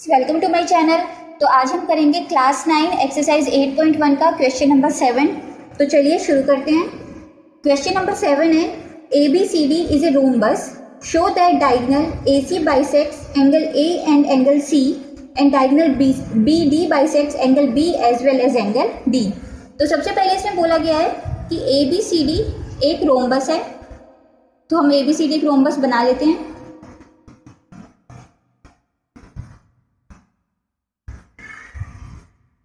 Welcome to my channel. तो आज हम करेंगे क्लास 9 एक्सरसाइज 8.1 का क्वेश्चन नंबर 7। तो चलिए शुरू करते हैं। क्वेश्चन नंबर 7 है ABCD is a rhombus, show that diagonal AC bisects angle A and angle C and diagonal BD bisects angle B as well as angle D। तो सबसे पहले इसमें बोला गया है कि ABCD एक रोम्बस है, तो हम ABCD एक रोम्बस बना लेते हैं।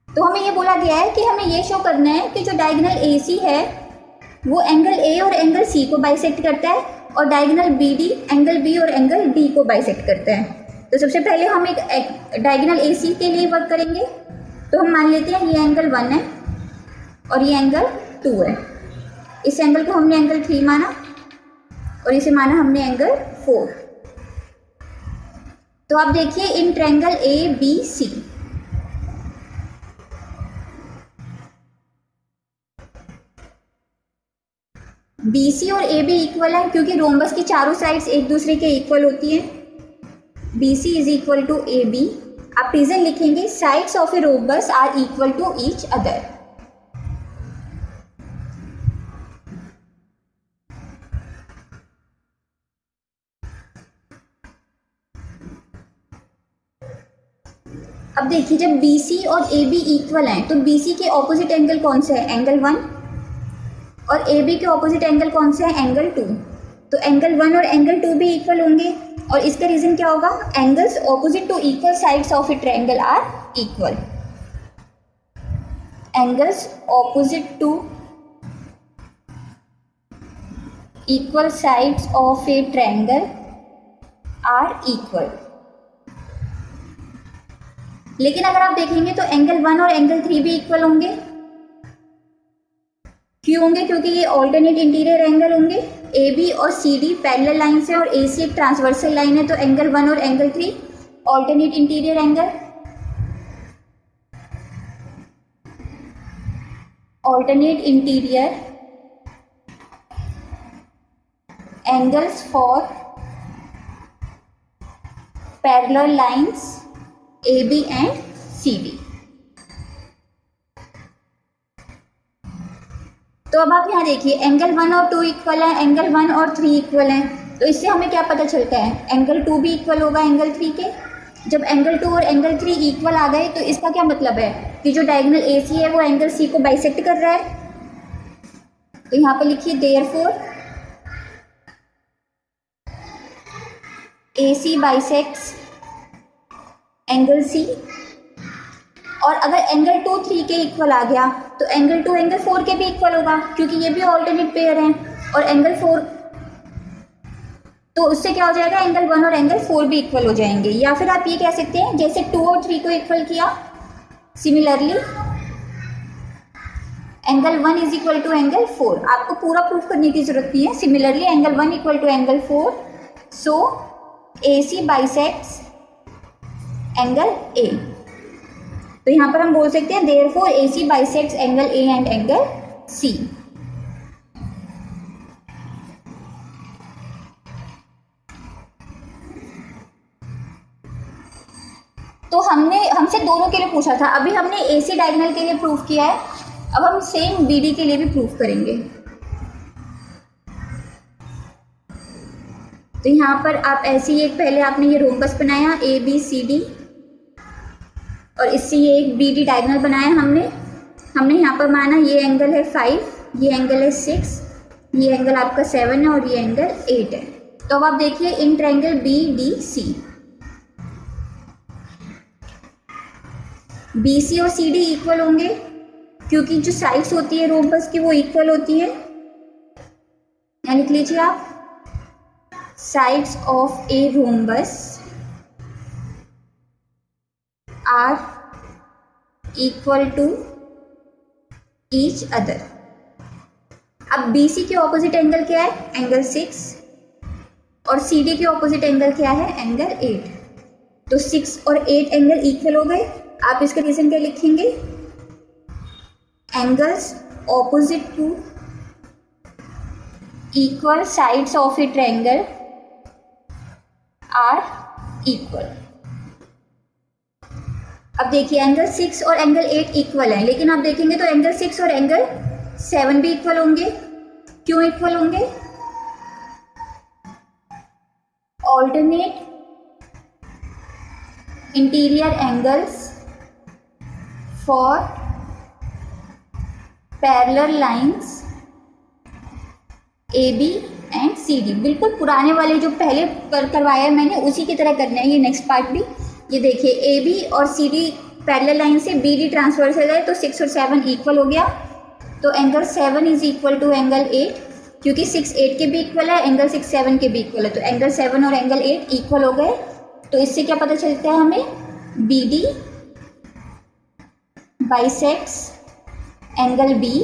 तो हमें ये बोला गया है कि हमें ये शो करना है कि जो डायगोनल AC है वो एंगल A और एंगल C को बाइसेक्ट करता है और डायगोनल BD एंगल B और एंगल D को बाइसेक्ट करता है। तो सबसे पहले हम एक डायगोनल AC के लिए वर्क करेंगे। तो हम मान लेते हैं ये एंगल 1 है और ये एंगल 2 है। इस एंगल को हमने एंगल 3 माना और इसे माना हमने एंगल 4। तो आप देखिए इन ट्रायंगल ABC BC और AB इक्वल है क्योंकि रोम्बस की चारों साइड्स एक दूसरे के इक्वल होती हैं। BC is equal to AB। आप रीजन लिखेंगे sides of a rhombus are equal to each other. अब देखिए जब BC और AB इक्वल हैं तो BC के ऑपोजिट एंगल कौन से है? एंगल 1। और AB के ऑपोजिट एंगल कौन से है? एंगल 2। तो एंगल 1 और एंगल 2 भी इक्वल होंगे और इसका रीजन क्या होगा? Angles opposite to equal sides of a triangle are equal. Angles opposite to equal sides of a triangle are equal. लेकिन अगर आप देखेंगे तो एंगल 1 और एंगल 3 भी इक्वल होंगे। क्यों होंगे? क्योंकि ये ऑल्टरनेट इंटीरियर एंगल होंगे। AB और CD पैरेलल लाइन से और AC एक ट्रांसवर्सल लाइन है, तो एंगल 1 और angle 3 alternate interior angle. Alternate interior angles for parallel lines AB and CD। तो अब आप यहाँ देखिए एंगल 1 और 2 इक्वल है, एंगल 1 और 3 इक्वल हैं। तो इससे हमें क्या पता चलता है? एंगल 2 भी इक्वल होगा एंगल 3 के। जब एंगल 2 और एंगल 3 इक्वल आ गए तो इसका क्या मतलब है कि जो डायगोनल AC है वो एंगल C को बाइसेक्ट कर रहा है। तो यहाँ पर लिखिए therefore AC bisects angle C। और अगर एंगल 2 3 के इक्वल आ गया तो एंगल 2 एंगल 4 के भी इक्वल होगा क्योंकि ये भी ऑल्टरनेट पेयर हैं। और एंगल 4 तो उससे क्या हो जाएगा? एंगल 1 और एंगल 4 भी इक्वल हो जाएंगे। या फिर आप ये कह सकते हैं जैसे 2 और 3 को इक्वल किया, similarly angle 1 is equal to angle 4। आपको पूरा प्रूफ करने की जरूरत नहीं है। Similarly angle 1 equal to angle 4, so AC bisects angle A। तो यहाँ पर हम बोल सकते हैं therefore AC bisects angle A and angle C। तो हमसे दोनों के लिए पूछा था, अभी हमने AC डायगोनल के लिए प्रूफ किया है, अब हम सेम BD के लिए भी प्रूफ करेंगे। तो यहाँ पर आप ऐसे ही एक पहले आपने ये रोम्बस बनाया ABCD और इससे ये एक BD डायगोनल बनाया हमने यहाँ पर माना ये एंगल है 5, ये एंगल है 6, ये एंगल आपका 7 है और ये एंगल 8 है। तो अब आप देखिए इन ट्रायंगल BDC, BC और CD इक्वल होंगे क्योंकि जो साइड्स होती है रोम्बस की वो इक्वल होती है। यहाँ लिख लीजिए आप sides of a rhombus are equal to each other. अब BC के ऑपोजिट एंगल क्या है? एंगल 6। और CD के ऑपोजिट एंगल क्या है? एंगल 8। तो 6 और 8 एंगल इक्वल हो गए। आप इसका रीजन क्या लिखेंगे? Angles opposite to equal sides of a triangle are equal. अब देखिए एंगल 6 और एंगल 8 इक्वल है, लेकिन आप देखेंगे तो एंगल 6 और एंगल 7 भी इक्वल होंगे। क्यों इक्वल होंगे? Alternate interior angles for parallel lines A B and C D. बिल्कुल पुराने वाले जो पहले करवाया है मैंने उसी की तरह करना है ये नेक्स्ट पार्ट भी। ये देखिए ए बी और सी डी पैरेलल लाइन से बी डी ट्रांसवर्सल है, तो 6 और 7 इक्वल हो गया। तो angle 7 is equal to angle 8, क्योंकि 6 8 के भी इक्वल है, एंगल 6 7 के भी इक्वल है, तो एंगल 7 और एंगल 8 इक्वल हो गए। तो इससे क्या पता चलता है हमें? B D bisects angle B.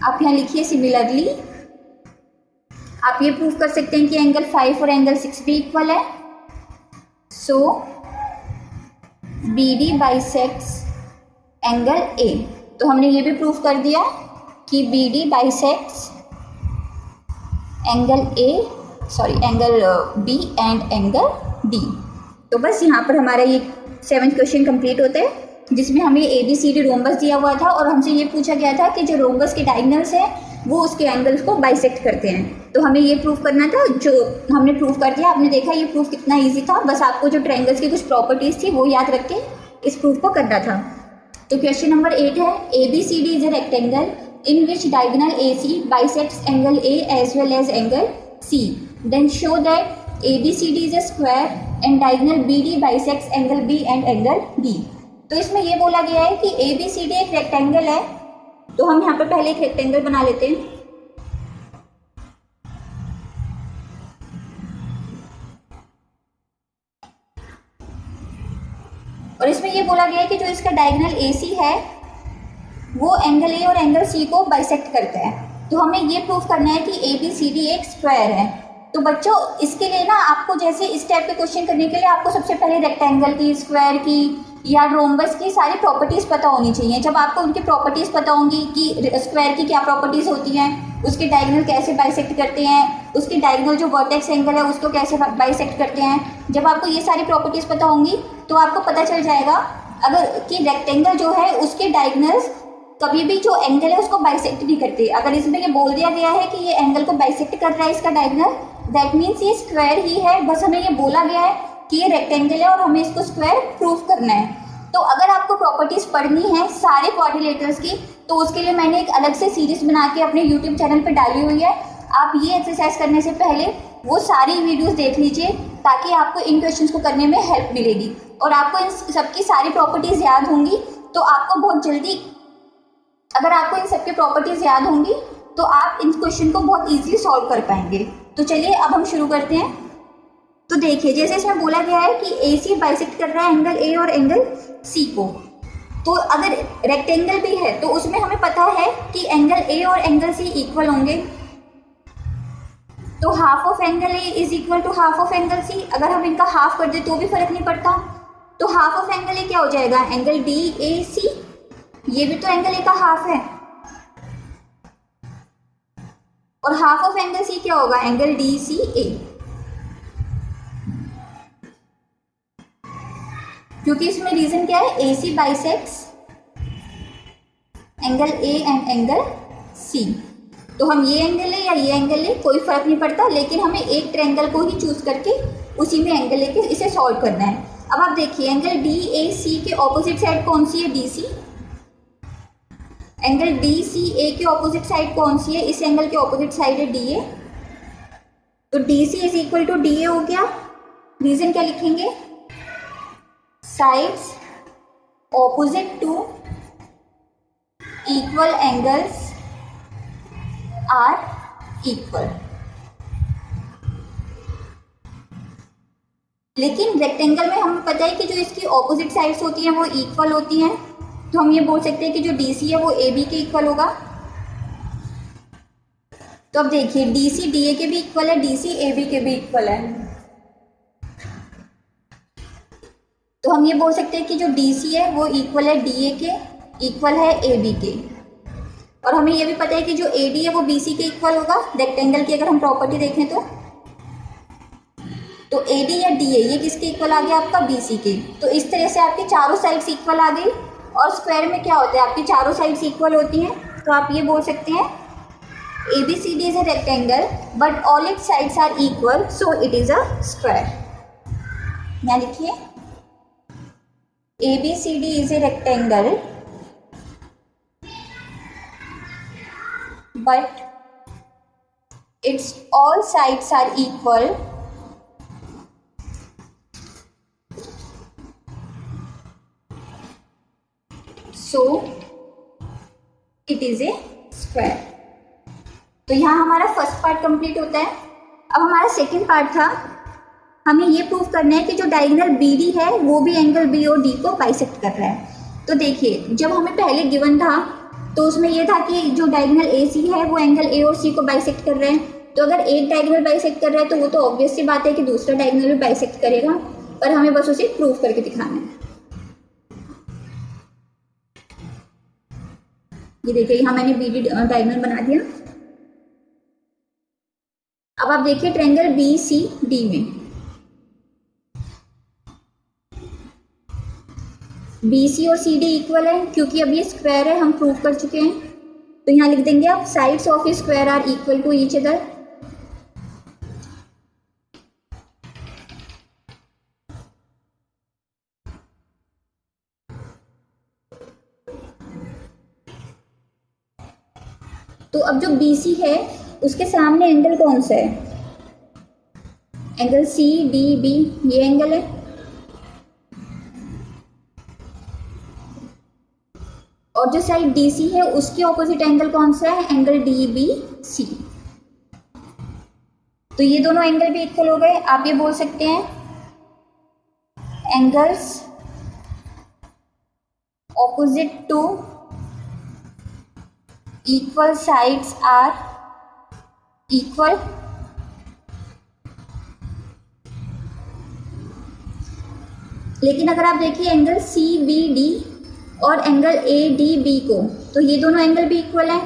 आप यहाँ लिखिए सिमिलरली। आप ये प्रूव कर सकते हैं कि एंगल 5 और एंगल 6 भी इक्वल है। So B D bisects angle A. तो हमने ये भी प्रूव कर दिया कि B D bisects angle A, angle B and angle D. तो बस यहाँ पर हमारा ये 7th क्वेश्चन कंप्लीट होता है, जिसमें हमें A B C D rhombus दिया हुआ था और हमसे ये पूछा गया था कि जो रोम्बस के डायगोनल्स हैं वो उसके एंगल्स को बाइसेक्ट करते हैं। तो हमें ये प्रूव करना था, जो हमने प्रूव कर दिया। आपने देखा ये प्रूफ कितना इजी था, बस आपको जो ट्रायंगल्स की कुछ प्रॉपर्टीज थी वो याद रख के इस प्रूफ को करना था। तो क्वेश्चन नंबर 8 है, A B C D is a rectangle in which diagonal A C bisects angle A as well as angle C. Then show that A B C D is a square and diagonal B D bisects angle B and angle D. तो इसमें ये बोला गया है कि A B C D एक rectangle है, तो हम यहाँ पर पहले एक रेक्टेंगल बना लेते हैं। और इसमें ये बोला गया है कि जो इसका डायगोनल ए सी है वो एंगल ए और एंगल सी को बाइसेक्ट करता है। तो हमें ये प्रूफ करना है कि ए बी सी डी एक स्क्वायर है। तो बच्चों इसके लिए ना आपको जैसे इस टाइप के क्वेश्चन करने के लिए आपको सबसे पहले रेक्टेंगल की, स्क्वायर की या रोम्बस की सारी प्रॉपर्टीज़ पता होनी चाहिए। जब आपको उनकी प्रॉपर्टीज़ पता होंगी कि स्क्वायर की क्या प्रॉपर्टीज़ होती हैं, उसके डायगोनल कैसे बाइसेक्ट करते हैं, उसके डायगोनल जो वर्टेक्स एंगल है उसको कैसे बाइसेक्ट करते हैं, जब आपको ये सारी प्रॉपर्टीज़ पता होंगी तो आपको पता चल जाएगा अगर कि रेक्टेंगल जो है उसके डायगोनल्स कभी भी जो एंगल है उसको बाइसेक्ट नहीं करते। अगर इसमें ये बोल दिया गया है कि ये एंगल को बाइसेक्ट कर रहा है इसका डायगोनल, दैट मीन्स ये स्क्वायर ही है। बस हमें ये बोला गया है कि ये रेक्टेंगल है और हमें इसको स्क्वायर प्रूफ करना है। तो अगर आपको प्रॉपर्टीज़ पढ़नी है सारे क्वाड्रिलेटरल्स की, तो उसके लिए मैंने एक अलग से सीरीज़ बना के अपने यूट्यूब चैनल पर डाली हुई है। आप ये एक्सरसाइज करने से पहले वो सारी वीडियोस देख लीजिए, ताकि आपको इन क्वेश्चंस को करने में हेल्प मिलेगी और आपको इन सबकी सारी प्रॉपर्टीज़ याद होंगी। तो आपको बहुत जल्दी, अगर आपको इन सबकी प्रॉपर्टीज़ याद होंगी तो आप इन क्वेश्चन को बहुत ईजिली सॉल्व कर पाएंगे। तो चलिए अब हम शुरू करते हैं। तो देखिए जैसे इसमें बोला गया है कि ए सी बाइसेक्ट कर रहा है एंगल ए और एंगल सी को। तो अगर रेक्टेंगल भी है तो उसमें हमें पता है कि एंगल ए और एंगल सी इक्वल होंगे। तो half of angle A is equal to half of angle C. अगर हम इनका हाफ कर दें तो भी फर्क नहीं पड़ता। तो हाफ ऑफ एंगल ए क्या हो जाएगा? एंगल डी ए सी। ये भी तो एंगल ए का हाफ है। और हाफ ऑफ एंगल सी क्या होगा? Angle D C A. क्योंकि इसमें रीजन क्या है? A C bisects angle A and angle C. तो हम ये एंगल ले या ये एंगल ले कोई फर्क नहीं पड़ता, लेकिन हमें एक ट्रायंगल को ही चूज करके उसी में एंगल लेके इसे सॉल्व करना है। अब आप देखिए एंगल डी ए सी के ऑपोजिट साइड कौन सी है? D C. Angle D C A के ऑपोजिट साइड कौन सी है? इस एंगल के ऑपोजिट साइड है डी ए। तो D C is equal to D A हो गया। रीजन क्या लिखेंगे? Sides opposite to equal angles are equal. लेकिन रेक्टेंगल में हमें पता है कि जो इसकी ऑपोजिट साइड्स होती हैं वो इक्वल होती हैं। तो हम ये बोल सकते हैं कि जो डी सी है वो ए बी के इक्वल होगा। तो अब देखिए डी सी डी ए के भी इक्वल है, डी सी ए बी के भी इक्वल है। तो हम ये बोल सकते हैं कि जो डी सी है वो इक्वल है डी ए के, इक्वल है ए बी के। और हमें ये भी पता है कि जो ए डी है वो बी सी के इक्वल होगा। रेक्टेंगल की अगर हम प्रॉपर्टी देखें तो तो ए डी या डी ए ये किसके इक्वल आ गया आपका बी सी के। तो इस तरह से आपकी चारों साइड्स इक्वल आ गई। और स्क्वायर में क्या होता है आपकी चारों साइड्स इक्वल होती हैं, तो आप ये बोल सकते हैं A B C D is a rectangle but all its sides are equal so it is a square. यहाँ लिखिए A B C D is a rectangle but its all sides are equal so it is a square. तो यहाँ हमारा first part complete होता है। अब हमारा second part था, हमें ये प्रूव करना है कि जो डायगोनल बी डी है वो भी एंगल बी और डी को बाइसेक्ट कर रहा है। तो देखिए जब हमें पहले गिवन था तो उसमें ये था कि जो डायगोनल ए सी है वो एंगल ए और सी को बाइसेक्ट कर रहे हैं। तो अगर एक डायगोनल बाइसेक्ट कर रहा है तो वो तो ऑब्वियस सी बात है कि दूसरा डायगोनल भी बाइसेक्ट करेगा, पर हमें बस उसे प्रूव करके दिखाना है। ये देखिए यहाँ मैंने बी डी डायगोनल बना दिया। अब आप देखिए ट्रायंगल बी सी डी में बी सी और सी डी इक्वल है, क्योंकि अब ये स्क्वायर है, हम प्रूव कर चुके हैं। तो यहाँ लिख देंगे आप sides of a square are equal to each other. तो अब जो बी सी है उसके सामने एंगल कौन सा है, एंगल सी डी बी, ये एंगल है। और जो साइड डी सी है उसके ऑपोजिट एंगल कौन सा है, एंगल डी बी सी। तो ये दोनों एंगल भी इक्वल हो गए। आप ये बोल सकते हैं angles opposite to equal sides are equal. लेकिन अगर आप देखिए एंगल सी बी डी और एंगल ए डी बी को, तो ये दोनों एंगल भी इक्वल है।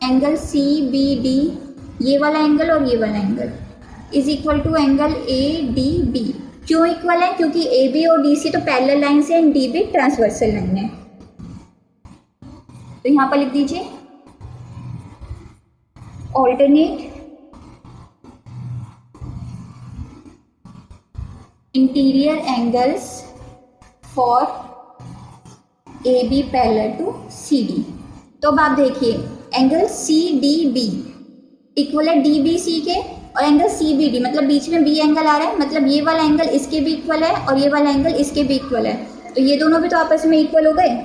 एंगल सी बी डी ये वाला एंगल और ये वाला angle is equal to angle A D B. क्यों इक्वल है, क्योंकि ए बी और डी सी तो पैरेलल लाइन से and D B transversal line है। तो यहाँ पर लिख दीजिए alternate interior angles for AB parallel to CD। तो अब आप देखिए एंगल CDB इक्वल है DBC के, और एंगल CBD मतलब बीच में B एंगल आ रहा है, मतलब ये वाला एंगल इसके भी इक्वल है और ये वाला एंगल इसके भी इक्वल है। तो ये दोनों भी तो आपस में इक्वल हो गए।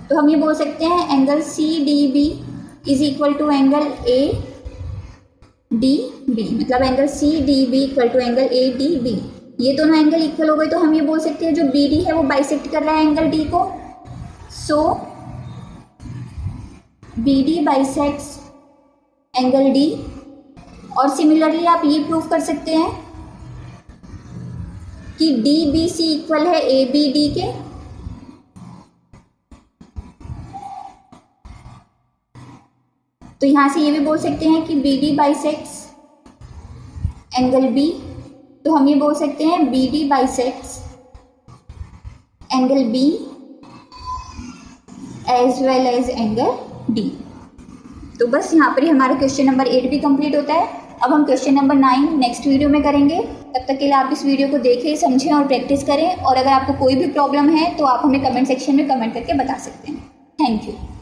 तो हम ये बोल सकते हैं angle CDB is equal to angle A D B, मतलब angle C D B equal to angle A D B. ये दोनों एंगल इक्वल हो गए। तो हम ये बोल सकते हैं जो बी डी है वो बाइसेक्ट कर रहा है एंगल डी को। So B D bisects angle D. और सिमिलरली आप ये प्रूव कर सकते हैं कि डी बी सी इक्वल है ए बी डी के। तो यहाँ से ये भी बोल सकते हैं कि B D bisects angle B. तो हम ये बोल सकते हैं B D bisects angle B as well as angle D. तो बस यहाँ पर ही हमारा क्वेश्चन नंबर 8 भी कंप्लीट होता है। अब हम क्वेश्चन नंबर 9 नेक्स्ट वीडियो में करेंगे। तब तक के लिए आप इस वीडियो को देखें, समझें और प्रैक्टिस करें। और अगर आपको कोई भी प्रॉब्लम है तो आप हमें कमेंट सेक्शन में कमेंट करके बता सकते हैं। Thank you.